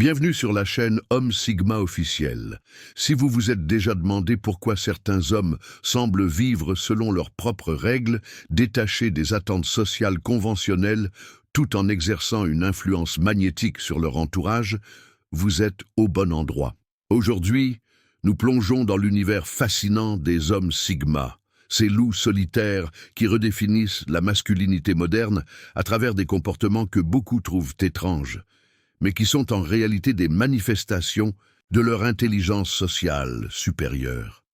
Bienvenue sur la chaîne Homme Sigma officiel. Si vous vous êtes déjà demandé pourquoi certains hommes semblent vivre selon leurs propres règles, détachés des attentes sociales conventionnelles, tout en exerçant une influence magnétique sur leur entourage, vous êtes au bon endroit. Aujourd'hui, nous plongeons dans l'univers fascinant des hommes Sigma, ces loups solitaires qui redéfinissent la masculinité moderne à travers des comportements que beaucoup trouvent étranges, mais qui sont en réalité des manifestations de leur intelligence sociale supérieure.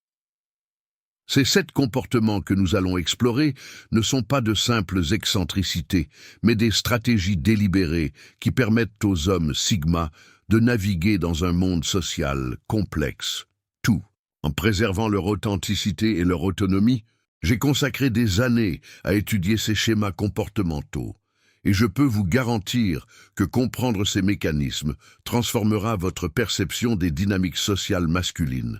Ces 7 comportements que nous allons explorer ne sont pas de simples excentricités, mais des stratégies délibérées qui permettent aux hommes Sigma de naviguer dans un monde social complexe. Tout en préservant leur authenticité et leur autonomie. J'ai consacré des années à étudier ces schémas comportementaux. Et je peux vous garantir que comprendre ces mécanismes transformera votre perception des dynamiques sociales masculines.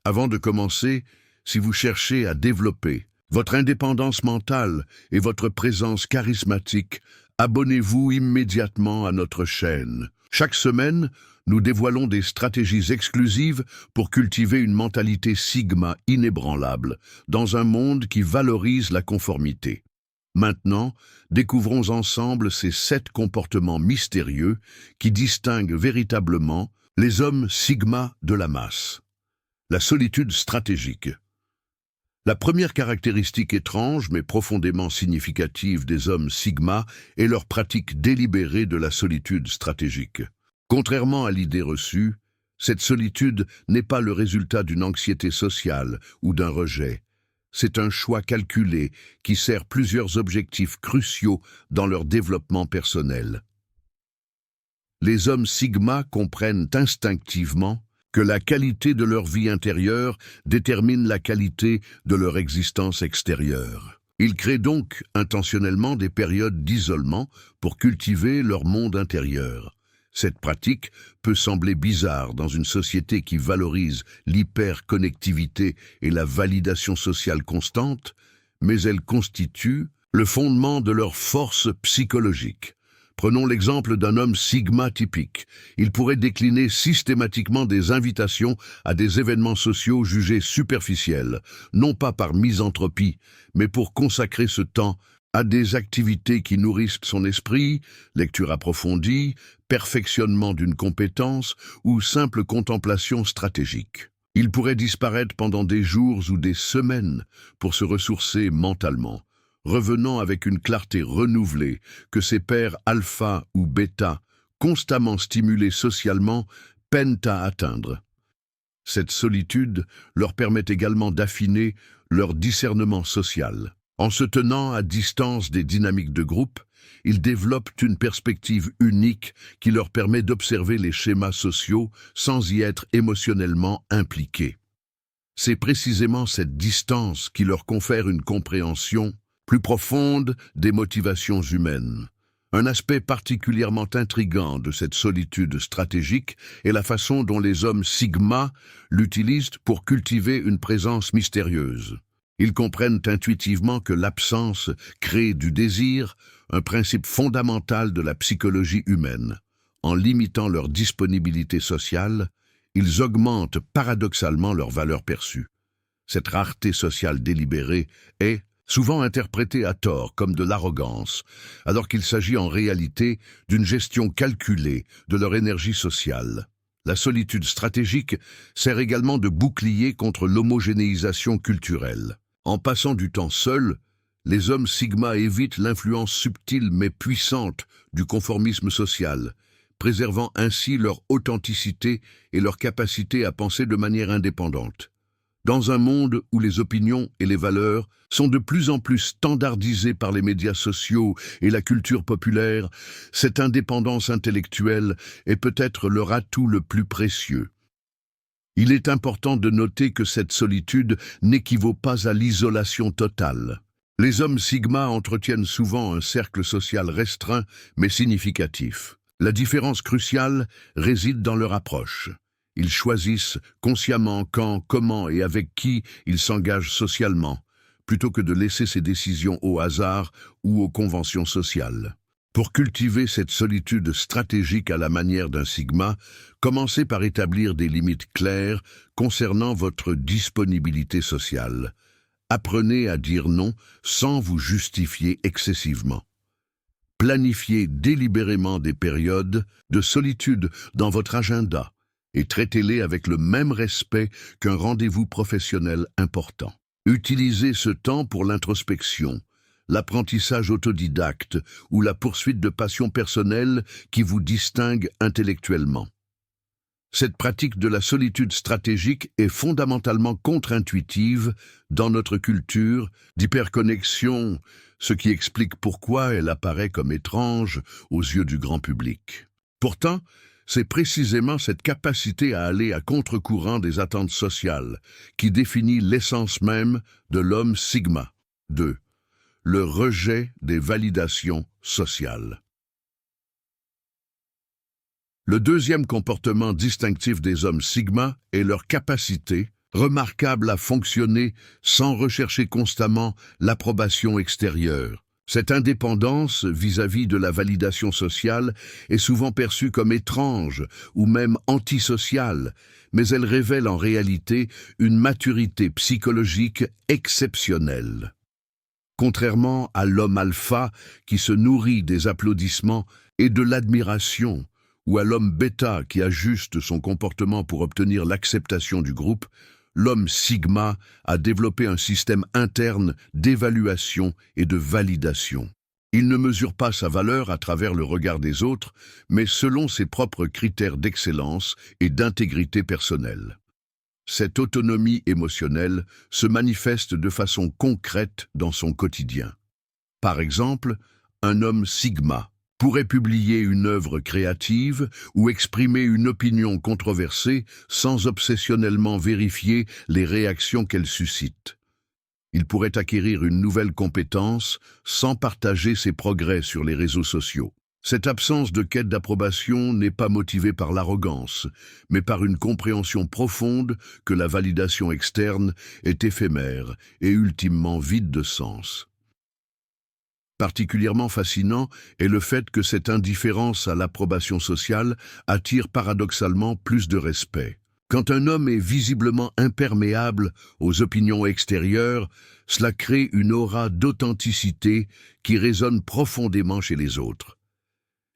Avant de commencer, si vous cherchez à développer votre indépendance mentale et votre présence charismatique, abonnez-vous immédiatement à notre chaîne. Chaque semaine, nous dévoilons des stratégies exclusives pour cultiver une mentalité Sigma inébranlable dans un monde qui valorise la conformité. Maintenant, découvrons ensemble ces 7 comportements mystérieux qui distinguent véritablement les hommes Sigma de la masse. La solitude stratégique. La première caractéristique étrange mais profondément significative des hommes Sigma est leur pratique délibérée de la solitude stratégique. Contrairement à l'idée reçue, cette solitude n'est pas le résultat d'une anxiété sociale ou d'un rejet. C'est un choix calculé qui sert plusieurs objectifs cruciaux dans leur développement personnel. Les hommes Sigma comprennent instinctivement que la qualité de leur vie intérieure détermine la qualité de leur existence extérieure. Ils créent donc intentionnellement des périodes d'isolement pour cultiver leur monde intérieur. Cette pratique peut sembler bizarre dans une société qui valorise l'hyperconnectivité et la validation sociale constante, mais elle constitue le fondement de leur force psychologique. Prenons l'exemple d'un homme Sigma typique. Il pourrait décliner systématiquement des invitations à des événements sociaux jugés superficiels, non pas par misanthropie, mais pour consacrer ce temps à des activités qui nourrissent son esprit, lecture approfondie, perfectionnement d'une compétence ou simple contemplation stratégique. Il pourrait disparaître pendant des jours ou des semaines pour se ressourcer mentalement, revenant avec une clarté renouvelée que ses pairs alpha ou bêta, constamment stimulés socialement, peinent à atteindre. Cette solitude leur permet également d'affiner leur discernement social. En se tenant à distance des dynamiques de groupe, ils développent une perspective unique qui leur permet d'observer les schémas sociaux sans y être émotionnellement impliqués. C'est précisément cette distance qui leur confère une compréhension plus profonde des motivations humaines. Un aspect particulièrement intrigant de cette solitude stratégique est la façon dont les hommes Sigma l'utilisent pour cultiver une présence mystérieuse. Ils comprennent intuitivement que l'absence crée du désir, un principe fondamental de la psychologie humaine. En limitant leur disponibilité sociale, ils augmentent paradoxalement leur valeur perçue. Cette rareté sociale délibérée est souvent interprétée à tort comme de l'arrogance, alors qu'il s'agit en réalité d'une gestion calculée de leur énergie sociale. La solitude stratégique sert également de bouclier contre l'homogénéisation culturelle. En passant du temps seuls, les hommes Sigma évitent l'influence subtile mais puissante du conformisme social, préservant ainsi leur authenticité et leur capacité à penser de manière indépendante. Dans un monde où les opinions et les valeurs sont de plus en plus standardisées par les médias sociaux et la culture populaire, cette indépendance intellectuelle est peut-être leur atout le plus précieux. Il est important de noter que cette solitude n'équivaut pas à l'isolation totale. Les hommes Sigma entretiennent souvent un cercle social restreint mais significatif. La différence cruciale réside dans leur approche. Ils choisissent consciemment quand, comment et avec qui ils s'engagent socialement, plutôt que de laisser ces décisions au hasard ou aux conventions sociales. Pour cultiver cette solitude stratégique à la manière d'un sigma, commencez par établir des limites claires concernant votre disponibilité sociale. Apprenez à dire non sans vous justifier excessivement. Planifiez délibérément des périodes de solitude dans votre agenda et traitez-les avec le même respect qu'un rendez-vous professionnel important. Utilisez ce temps pour l'introspection, l'apprentissage autodidacte ou la poursuite de passions personnelles qui vous distinguent intellectuellement. Cette pratique de la solitude stratégique est fondamentalement contre-intuitive dans notre culture d'hyperconnexion, ce qui explique pourquoi elle apparaît comme étrange aux yeux du grand public. Pourtant, c'est précisément cette capacité à aller à contre-courant des attentes sociales qui définit l'essence même de l'homme sigma. 2. Le rejet des validations sociales. Le deuxième comportement distinctif des hommes sigma est leur capacité, remarquable à fonctionner sans rechercher constamment l'approbation extérieure. Cette indépendance vis-à-vis de la validation sociale est souvent perçue comme étrange ou même antisociale, mais elle révèle en réalité une maturité psychologique exceptionnelle. Contrairement à l'homme alpha qui se nourrit des applaudissements et de l'admiration, ou à l'homme bêta qui ajuste son comportement pour obtenir l'acceptation du groupe, l'homme sigma a développé un système interne d'évaluation et de validation. Il ne mesure pas sa valeur à travers le regard des autres, mais selon ses propres critères d'excellence et d'intégrité personnelle. Cette autonomie émotionnelle se manifeste de façon concrète dans son quotidien. Par exemple, un homme sigma pourrait publier une œuvre créative ou exprimer une opinion controversée sans obsessionnellement vérifier les réactions qu'elle suscite. Il pourrait acquérir une nouvelle compétence sans partager ses progrès sur les réseaux sociaux. Cette absence de quête d'approbation n'est pas motivée par l'arrogance, mais par une compréhension profonde que la validation externe est éphémère et ultimement vide de sens. Particulièrement fascinant est le fait que cette indifférence à l'approbation sociale attire paradoxalement plus de respect. Quand un homme est visiblement imperméable aux opinions extérieures, cela crée une aura d'authenticité qui résonne profondément chez les autres.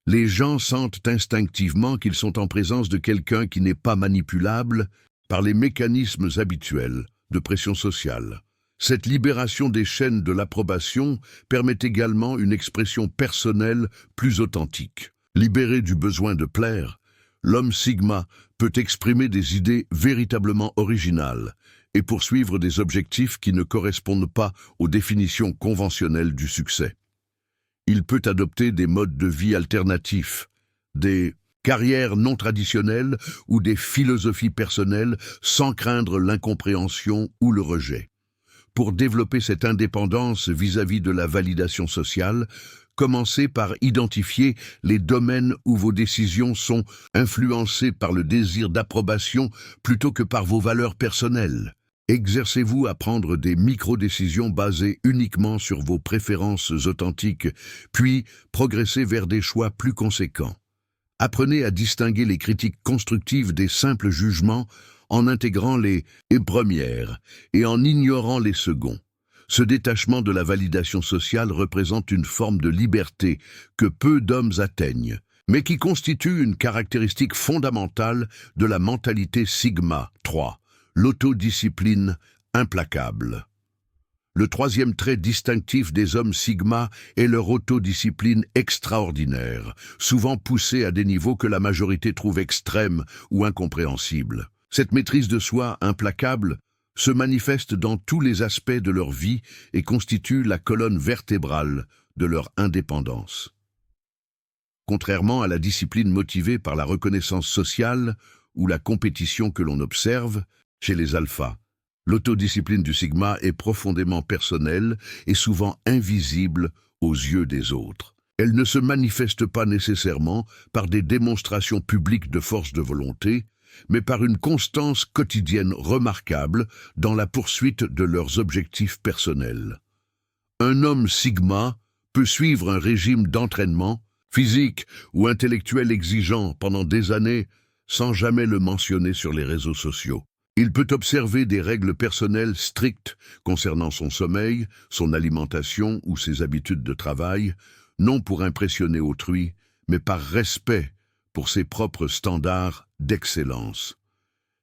Les gens sentent instinctivement qu'ils sont en présence de quelqu'un qui n'est pas manipulable par les mécanismes habituels de pression sociale. Cette libération des chaînes de l'approbation permet également une expression personnelle plus authentique. Libéré du besoin de plaire, l'homme sigma peut exprimer des idées véritablement originales et poursuivre des objectifs qui ne correspondent pas aux définitions conventionnelles du succès. Il peut adopter des modes de vie alternatifs, des carrières non traditionnelles ou des philosophies personnelles sans craindre l'incompréhension ou le rejet. Pour développer cette indépendance vis-à-vis de la validation sociale, commencez par identifier les domaines où vos décisions sont influencées par le désir d'approbation plutôt que par vos valeurs personnelles. Exercez-vous à prendre des micro-décisions basées uniquement sur vos préférences authentiques, puis progressez vers des choix plus conséquents. Apprenez à distinguer les critiques constructives des simples jugements en intégrant les premières et en ignorant les seconds. Ce détachement de la validation sociale représente une forme de liberté que peu d'hommes atteignent, mais qui constitue une caractéristique fondamentale de la mentalité Sigma 3, l'autodiscipline implacable. Le troisième trait distinctif des hommes Sigma est leur autodiscipline extraordinaire, souvent poussée à des niveaux que la majorité trouve extrêmes ou incompréhensibles. Cette maîtrise de soi implacable se manifeste dans tous les aspects de leur vie et constitue la colonne vertébrale de leur indépendance. Contrairement à la discipline motivée par la reconnaissance sociale ou la compétition que l'on observe chez les alphas, l'autodiscipline du sigma est profondément personnelle et souvent invisible aux yeux des autres. Elle ne se manifeste pas nécessairement par des démonstrations publiques de force de volonté, mais par une constance quotidienne remarquable dans la poursuite de leurs objectifs personnels. Un homme sigma peut suivre un régime d'entraînement physique ou intellectuel exigeant pendant des années sans jamais le mentionner sur les réseaux sociaux. Il peut observer des règles personnelles strictes concernant son sommeil, son alimentation ou ses habitudes de travail, non pour impressionner autrui, mais par respect pour ses propres standards d'excellence.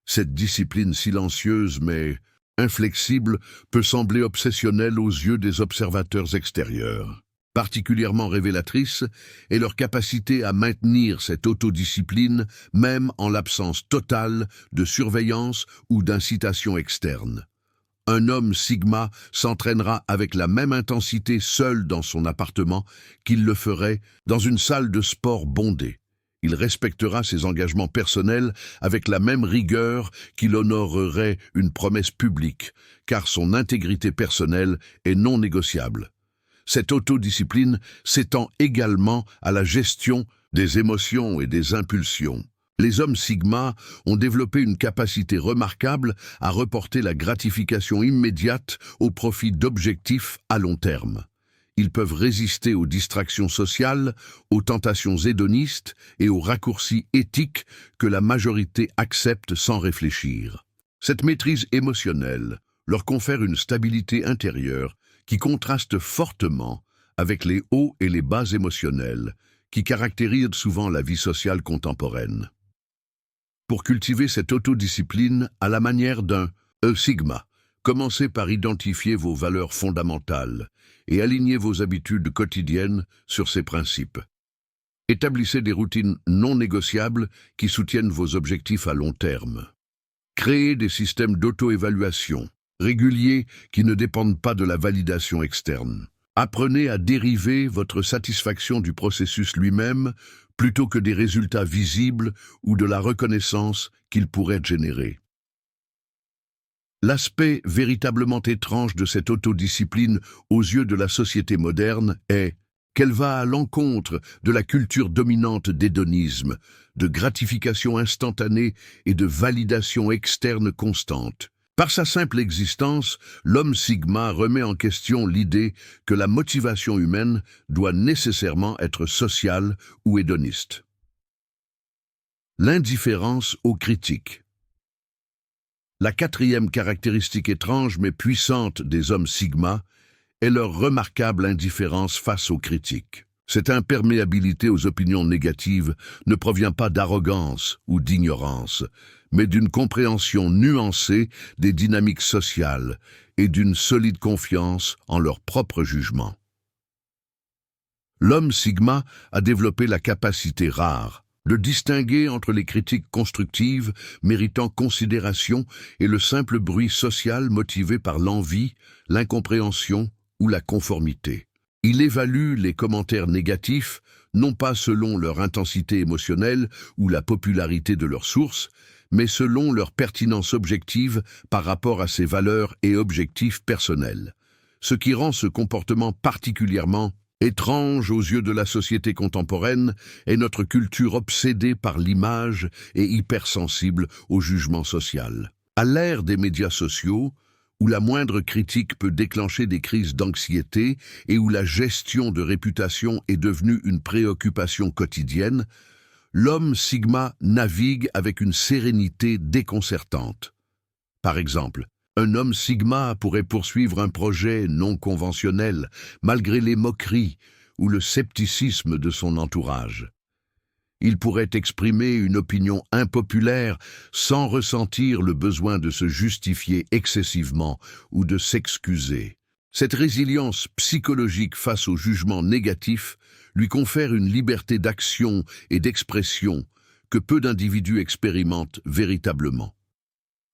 Cette discipline silencieuse mais inflexible peut sembler obsessionnelle aux yeux des observateurs extérieurs. Particulièrement révélatrice est leur capacité à maintenir cette autodiscipline même en l'absence totale de surveillance ou d'incitation externe. Un homme Sigma s'entraînera avec la même intensité seul dans son appartement qu'il le ferait dans une salle de sport bondée. Il respectera ses engagements personnels avec la même rigueur qu'il honorerait une promesse publique, car son intégrité personnelle est non négociable. Cette autodiscipline s'étend également à la gestion des émotions et des impulsions. Les hommes Sigma ont développé une capacité remarquable à reporter la gratification immédiate au profit d'objectifs à long terme. Ils peuvent résister aux distractions sociales, aux tentations hédonistes et aux raccourcis éthiques que la majorité accepte sans réfléchir. Cette maîtrise émotionnelle leur confère une stabilité intérieure qui contraste fortement avec les hauts et les bas émotionnels qui caractérisent souvent la vie sociale contemporaine. Pour cultiver cette autodiscipline à la manière d'un Sigma, commencez par identifier vos valeurs fondamentales et aligner vos habitudes quotidiennes sur ces principes. Établissez des routines non négociables qui soutiennent vos objectifs à long terme. Créez des systèmes d'auto-évaluation réguliers qui ne dépendent pas de la validation externe. Apprenez à dériver votre satisfaction du processus lui-même plutôt que des résultats visibles ou de la reconnaissance qu'il pourrait générer. L'aspect véritablement étrange de cette autodiscipline aux yeux de la société moderne est qu'elle va à l'encontre de la culture dominante d'hédonisme, de gratification instantanée et de validation externe constante. Par sa simple existence, l'homme Sigma remet en question l'idée que la motivation humaine doit nécessairement être sociale ou hédoniste. L'indifférence aux critiques. La quatrième caractéristique étrange mais puissante des hommes Sigma est leur remarquable indifférence face aux critiques. Cette imperméabilité aux opinions négatives ne provient pas d'arrogance ou d'ignorance, mais d'une compréhension nuancée des dynamiques sociales et d'une solide confiance en leur propre jugement. L'homme Sigma a développé la capacité rare de distinguer entre les critiques constructives méritant considération et le simple bruit social motivé par l'envie, l'incompréhension ou la conformité. Il évalue les commentaires négatifs, non pas selon leur intensité émotionnelle ou la popularité de leur source, mais selon leur pertinence objective par rapport à ses valeurs et objectifs personnels. Ce qui rend ce comportement particulièrement étrange aux yeux de la société contemporaine est notre culture obsédée par l'image et hypersensible au jugement social. À l'ère des médias sociaux, où la moindre critique peut déclencher des crises d'anxiété et où la gestion de réputation est devenue une préoccupation quotidienne, l'homme Sigma navigue avec une sérénité déconcertante. Par exemple, un homme Sigma pourrait poursuivre un projet non conventionnel malgré les moqueries ou le scepticisme de son entourage. Il pourrait exprimer une opinion impopulaire sans ressentir le besoin de se justifier excessivement ou de s'excuser. Cette résilience psychologique face au jugement négatif lui confère une liberté d'action et d'expression que peu d'individus expérimentent véritablement.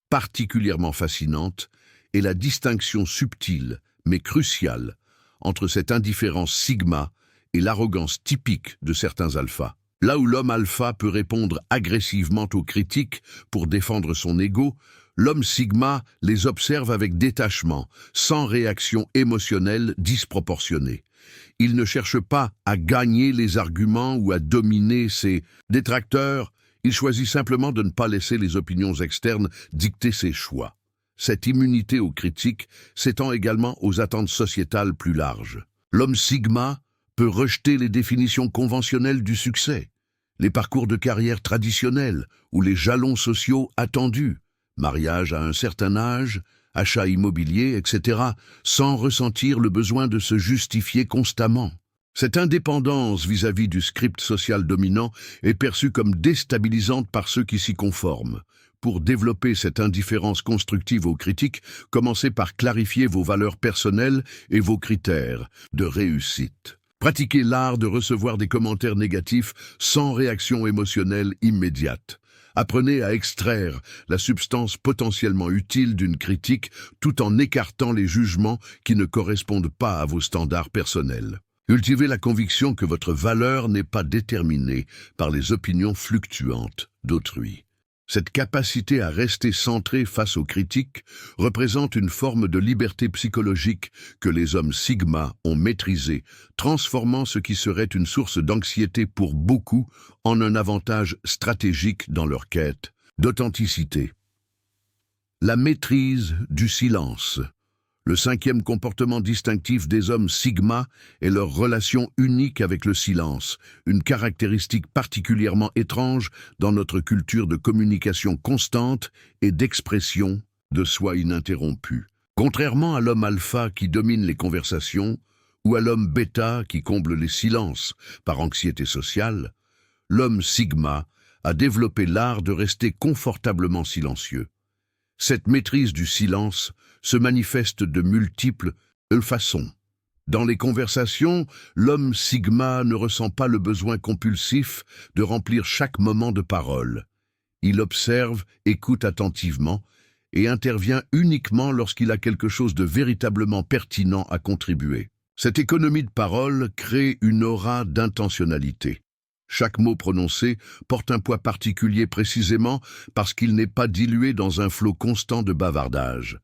Particulièrement fascinante est la distinction subtile mais cruciale entre cette indifférence Sigma et l'arrogance typique de certains alphas. Là où l'homme alpha peut répondre agressivement aux critiques pour défendre son ego, l'homme Sigma les observe avec détachement, sans réaction émotionnelle disproportionnée. Il ne cherche pas à gagner les arguments ou à dominer ses détracteurs, il choisit simplement de ne pas laisser les opinions externes dicter ses choix. Cette immunité aux critiques s'étend également aux attentes sociétales plus larges. L'homme Sigma peut rejeter les définitions conventionnelles du succès, les parcours de carrière traditionnels ou les jalons sociaux attendus, mariage à un certain âge, achat immobilier, etc., sans ressentir le besoin de se justifier constamment. Cette indépendance vis-à-vis du script social dominant est perçue comme déstabilisante par ceux qui s'y conforment. Pour développer cette indifférence constructive aux critiques, commencez par clarifier vos valeurs personnelles et vos critères de réussite. Pratiquez l'art de recevoir des commentaires négatifs sans réaction émotionnelle immédiate. Apprenez à extraire la substance potentiellement utile d'une critique tout en écartant les jugements qui ne correspondent pas à vos standards personnels. Cultivez la conviction que votre valeur n'est pas déterminée par les opinions fluctuantes d'autrui. Cette capacité à rester centré face aux critiques représente une forme de liberté psychologique que les hommes Sigma ont maîtrisée, transformant ce qui serait une source d'anxiété pour beaucoup en un avantage stratégique dans leur quête d'authenticité. La maîtrise du silence. Le cinquième comportement distinctif des hommes Sigma est leur relation unique avec le silence, une caractéristique particulièrement étrange dans notre culture de communication constante et d'expression de soi ininterrompue. Contrairement à l'homme alpha qui domine les conversations, ou à l'homme bêta qui comble les silences par anxiété sociale, l'homme Sigma a développé l'art de rester confortablement silencieux. Cette maîtrise du silence se manifeste de multiples façons. Dans les conversations, l'homme Sigma ne ressent pas le besoin compulsif de remplir chaque moment de parole. Il observe, écoute attentivement et intervient uniquement lorsqu'il a quelque chose de véritablement pertinent à contribuer. Cette économie de parole crée une aura d'intentionnalité. Chaque mot prononcé porte un poids particulier précisément parce qu'il n'est pas dilué dans un flot constant de bavardage.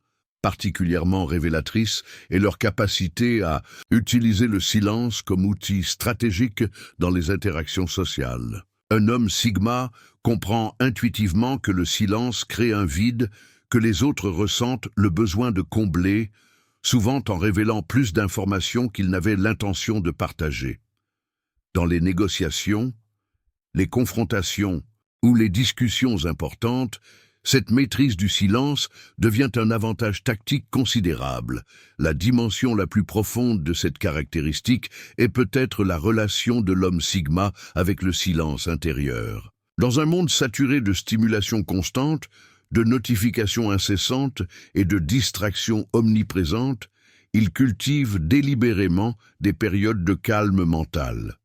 Particulièrement révélatrice est leur capacité à utiliser le silence comme outil stratégique dans les interactions sociales. Un homme Sigma comprend intuitivement que le silence crée un vide que les autres ressentent le besoin de combler, souvent en révélant plus d'informations qu'ils n'avaient l'intention de partager. Dans les négociations, les confrontations ou les discussions importantes, cette maîtrise du silence devient un avantage tactique considérable. La dimension la plus profonde de cette caractéristique est peut-être la relation de l'homme Sigma avec le silence intérieur. Dans un monde saturé de stimulation constante, de notifications incessantes et de distractions omniprésentes, il cultive délibérément des périodes de calme mental.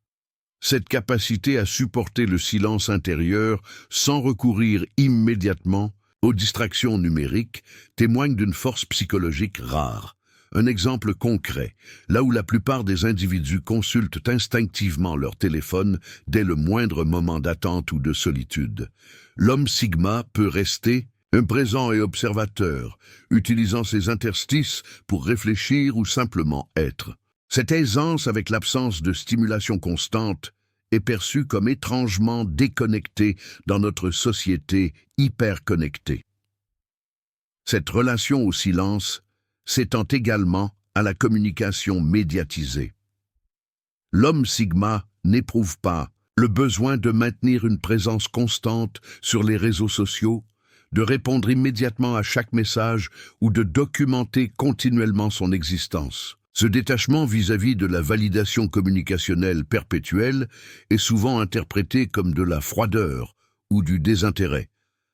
Cette capacité à supporter le silence intérieur sans recourir immédiatement aux distractions numériques témoigne d'une force psychologique rare. Un exemple concret, là où la plupart des individus consultent instinctivement leur téléphone dès le moindre moment d'attente ou de solitude. L'homme Sigma peut rester présent et observateur, utilisant ses interstices pour réfléchir ou simplement être. Cette aisance avec l'absence de stimulation constante est perçue comme étrangement déconnectée dans notre société hyper connectée. Cette relation au silence s'étend également à la communication médiatisée. L'homme Sigma n'éprouve pas le besoin de maintenir une présence constante sur les réseaux sociaux, de répondre immédiatement à chaque message ou de documenter continuellement son existence. Ce détachement vis-à-vis de la validation communicationnelle perpétuelle est souvent interprété comme de la froideur ou du désintérêt,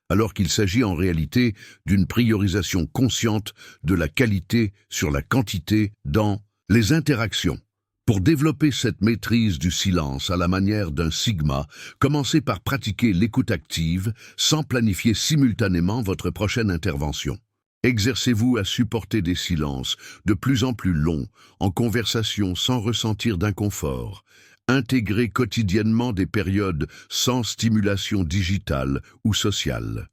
alors qu'il s'agit en réalité d'une priorisation consciente de la qualité sur la quantité dans les interactions. Pour développer cette maîtrise du silence à la manière d'un Sigma, commencez par pratiquer l'écoute active sans planifier simultanément votre prochaine intervention. Exercez-vous à supporter des silences de plus en plus longs en conversation sans ressentir d'inconfort. Intégrez quotidiennement des périodes sans stimulation digitale ou sociale.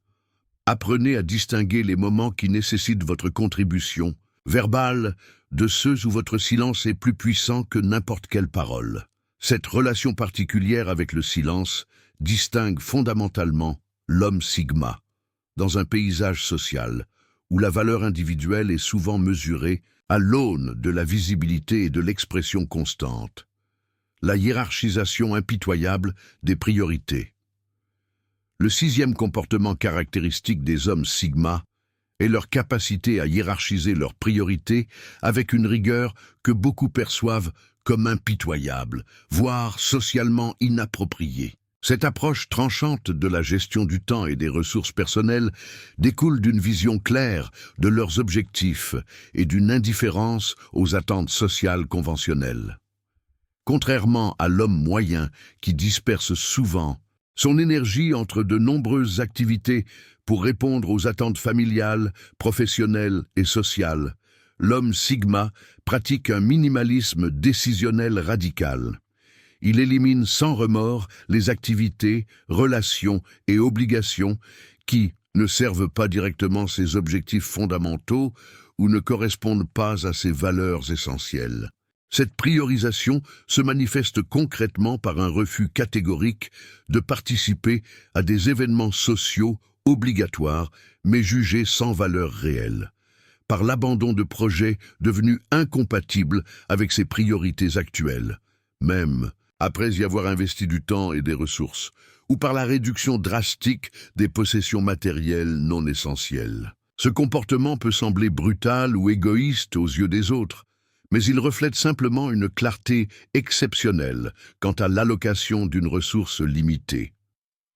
Apprenez à distinguer les moments qui nécessitent votre contribution verbale de ceux où votre silence est plus puissant que n'importe quelle parole. Cette relation particulière avec le silence distingue fondamentalement l'homme Sigma dans un paysage social où la valeur individuelle est souvent mesurée à l'aune de la visibilité et de l'expression constante. la hiérarchisation impitoyable des priorités. Le sixième comportement caractéristique des hommes sigma est leur capacité à hiérarchiser leurs priorités avec une rigueur que beaucoup perçoivent comme impitoyable, voire socialement inappropriée. Cette approche tranchante de la gestion du temps et des ressources personnelles découle d'une vision claire de leurs objectifs et d'une indifférence aux attentes sociales conventionnelles. Contrairement à l'homme moyen qui disperse souvent son énergie entre de nombreuses activités pour répondre aux attentes familiales, professionnelles et sociales, l'homme sigma pratique un minimalisme décisionnel radical. Il élimine sans remords les activités, relations et obligations qui ne servent pas directement ses objectifs fondamentaux ou ne correspondent pas à ses valeurs essentielles. Cette priorisation se manifeste concrètement par un refus catégorique de participer à des événements sociaux obligatoires mais jugés sans valeur réelle, par l'abandon de projets devenus incompatibles avec ses priorités actuelles, même après y avoir investi du temps et des ressources, ou par la réduction drastique des possessions matérielles non essentielles. Ce comportement peut sembler brutal ou égoïste aux yeux des autres, mais il reflète simplement une clarté exceptionnelle quant à l'allocation d'une ressource limitée,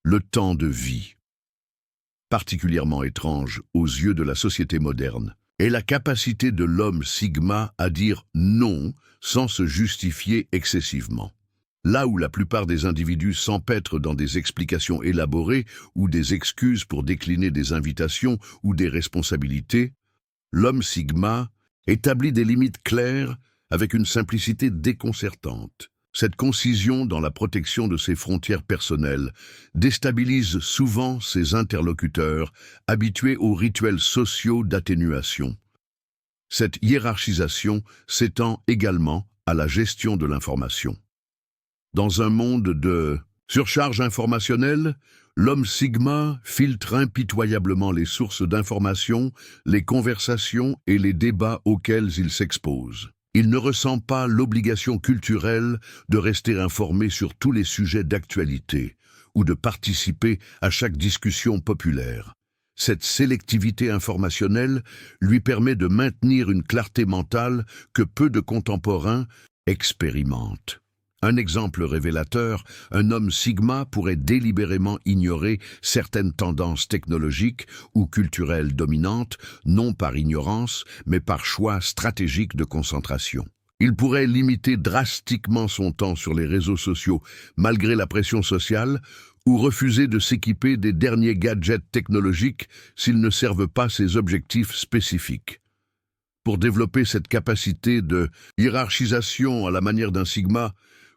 le temps de vie. Particulièrement étrange aux yeux de la société moderne est la capacité de l'homme sigma à dire non sans se justifier excessivement. Là où la plupart des individus s'empêtrent dans des explications élaborées ou des excuses pour décliner des invitations ou des responsabilités, l'homme sigma établit des limites claires avec une simplicité déconcertante. Cette concision dans la protection de ses frontières personnelles déstabilise souvent ses interlocuteurs habitués aux rituels sociaux d'atténuation. Cette hiérarchisation s'étend également à la gestion de l'information. Dans un monde de surcharge informationnelle, l'homme sigma filtre impitoyablement les sources d'information, les conversations et les débats auxquels il s'expose. Il ne ressent pas l'obligation culturelle de rester informé sur tous les sujets d'actualité ou de participer à chaque discussion populaire. Cette sélectivité informationnelle lui permet de maintenir une clarté mentale que peu de contemporains expérimentent. Un exemple révélateur, un homme sigma pourrait délibérément ignorer certaines tendances technologiques ou culturelles dominantes, non par ignorance, mais par choix stratégique de concentration. Il pourrait limiter drastiquement son temps sur les réseaux sociaux, malgré la pression sociale, ou refuser de s'équiper des derniers gadgets technologiques s'ils ne servent pas ses objectifs spécifiques. Pour développer cette capacité de hiérarchisation à la manière d'un sigma,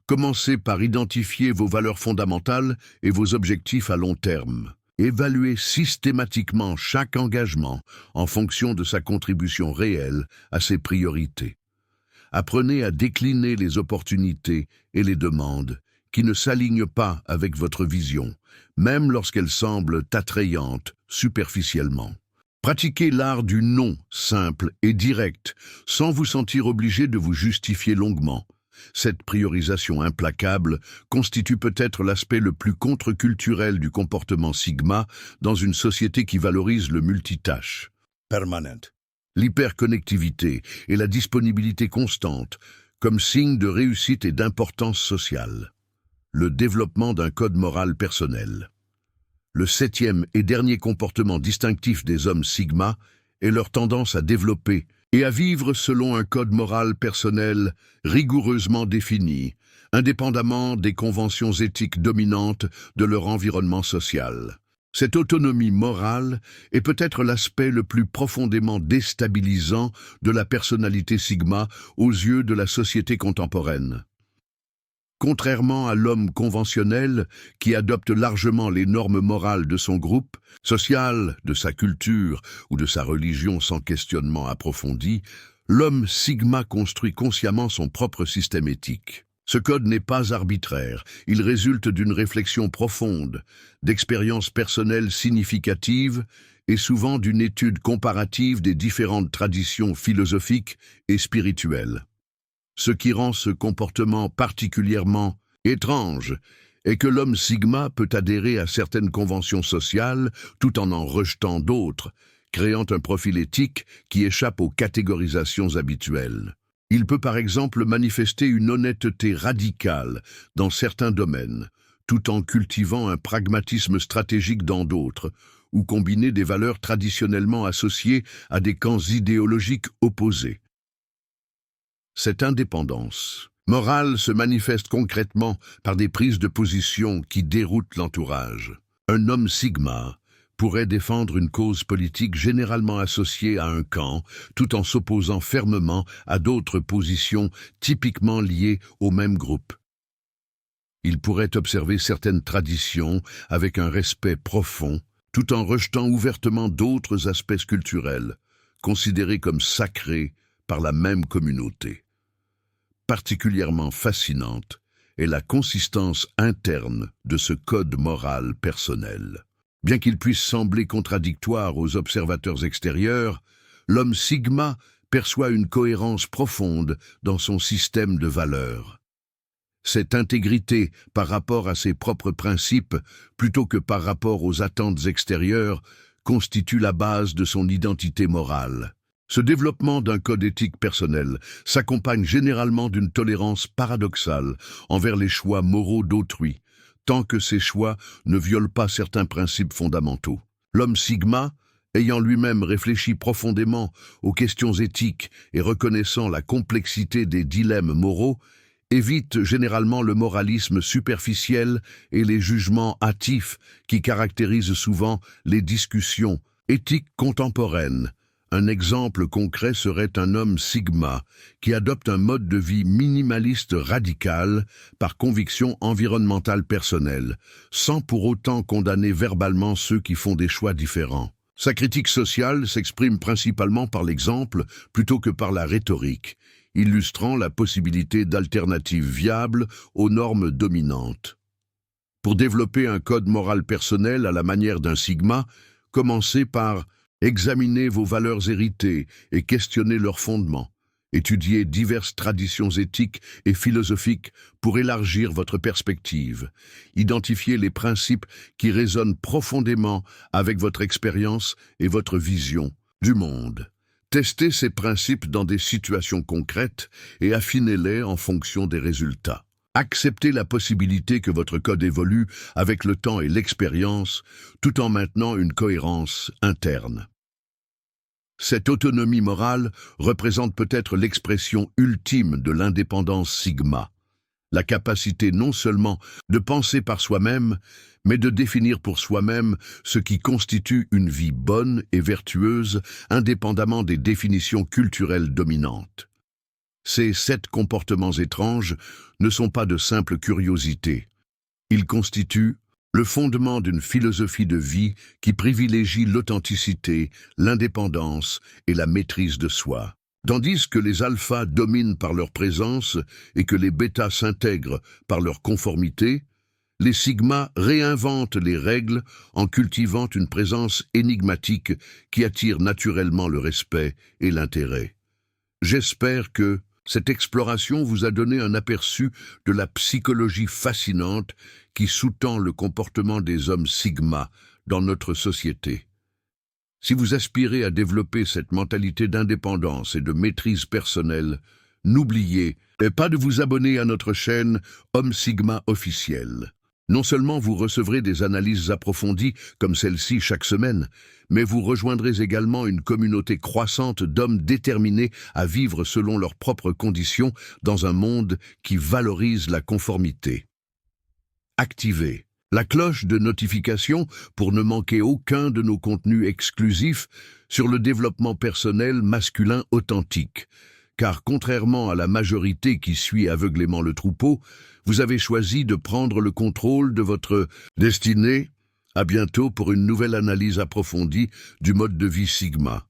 commencez par identifier vos valeurs fondamentales et vos objectifs à long terme. Évaluez systématiquement chaque engagement en fonction de sa contribution réelle à ses priorités. Apprenez à décliner les opportunités et les demandes qui ne s'alignent pas avec votre vision, même lorsqu'elles semblent attrayantes superficiellement. Pratiquez l'art du non simple et direct, sans vous sentir obligé de vous justifier longuement. Cette priorisation implacable constitue peut-être l'aspect le plus contre-culturel du comportement sigma dans une société qui valorise le multitâche permanente, l'hyperconnectivité et la disponibilité constante comme signe de réussite et d'importance sociale. Le développement d'un code moral personnel. Le septième et dernier comportement distinctif des hommes sigma est leur tendance à développer et à vivre selon un code moral personnel rigoureusement défini, indépendamment des conventions éthiques dominantes de leur environnement social. Cette autonomie morale est peut-être l'aspect le plus profondément déstabilisant de la personnalité sigma aux yeux de la société contemporaine. Contrairement à l'homme conventionnel qui adopte largement les normes morales de son groupe, social, de sa culture ou de sa religion sans questionnement approfondi, l'homme sigma construit consciemment son propre système éthique. Ce code n'est pas arbitraire, il résulte d'une réflexion profonde, d'expériences personnelles significatives et souvent d'une étude comparative des différentes traditions philosophiques et spirituelles. Ce qui rend ce comportement particulièrement étrange est que l'homme sigma peut adhérer à certaines conventions sociales tout en rejetant d'autres, créant un profil éthique qui échappe aux catégorisations habituelles. Il peut par exemple manifester une honnêteté radicale dans certains domaines, tout en cultivant un pragmatisme stratégique dans d'autres, ou combiner des valeurs traditionnellement associées à des camps idéologiques opposés. Cette indépendance morale se manifeste concrètement par des prises de position qui déroutent l'entourage. Un homme sigma pourrait défendre une cause politique généralement associée à un camp, tout en s'opposant fermement à d'autres positions typiquement liées au même groupe. Il pourrait observer certaines traditions avec un respect profond, tout en rejetant ouvertement d'autres aspects culturels, considérés comme sacrés par la même communauté. Particulièrement fascinante est la consistance interne de ce code moral personnel. Bien qu'il puisse sembler contradictoire aux observateurs extérieurs, l'homme sigma perçoit une cohérence profonde dans son système de valeurs. Cette intégrité par rapport à ses propres principes, plutôt que par rapport aux attentes extérieures, constitue la base de son identité morale. Ce développement d'un code éthique personnel s'accompagne généralement d'une tolérance paradoxale envers les choix moraux d'autrui, tant que ces choix ne violent pas certains principes fondamentaux. L'homme sigma, ayant lui-même réfléchi profondément aux questions éthiques et reconnaissant la complexité des dilemmes moraux, évite généralement le moralisme superficiel et les jugements hâtifs qui caractérisent souvent les discussions éthiques contemporaines. Un exemple concret serait un homme sigma qui adopte un mode de vie minimaliste radical par conviction environnementale personnelle, sans pour autant condamner verbalement ceux qui font des choix différents. Sa critique sociale s'exprime principalement par l'exemple plutôt que par la rhétorique, illustrant la possibilité d'alternatives viables aux normes dominantes. Pour développer un code moral personnel à la manière d'un sigma, commencez par examiner vos valeurs héritées et questionner leurs fondements. Étudiez diverses traditions éthiques et philosophiques pour élargir votre perspective. Identifiez les principes qui résonnent profondément avec votre expérience et votre vision du monde. Testez ces principes dans des situations concrètes et affinez-les en fonction des résultats. Acceptez la possibilité que votre code évolue avec le temps et l'expérience, tout en maintenant une cohérence interne. Cette autonomie morale représente peut-être l'expression ultime de l'indépendance sigma, la capacité non seulement de penser par soi-même, mais de définir pour soi-même ce qui constitue une vie bonne et vertueuse, indépendamment des définitions culturelles dominantes. Ces 7 comportements étranges ne sont pas de simples curiosités. Ils constituent le fondement d'une philosophie de vie qui privilégie l'authenticité, l'indépendance et la maîtrise de soi. Tandis que les alphas dominent par leur présence et que les bêtas s'intègrent par leur conformité, les sigmas réinventent les règles en cultivant une présence énigmatique qui attire naturellement le respect et l'intérêt. J'espère que cette exploration vous a donné un aperçu de la psychologie fascinante qui sous-tend le comportement des hommes sigma dans notre société. Si vous aspirez à développer cette mentalité d'indépendance et de maîtrise personnelle, n'oubliez pas de vous abonner à notre chaîne Homme Sigma officiel. Non seulement vous recevrez des analyses approfondies comme celle-ci chaque semaine, mais vous rejoindrez également une communauté croissante d'hommes déterminés à vivre selon leurs propres conditions dans un monde qui valorise la conformité. Activez la cloche de notification pour ne manquer aucun de nos contenus exclusifs sur le développement personnel masculin authentique. Car contrairement à la majorité qui suit aveuglément le troupeau, vous avez choisi de prendre le contrôle de votre destinée. À bientôt pour une nouvelle analyse approfondie du mode de vie Sigma.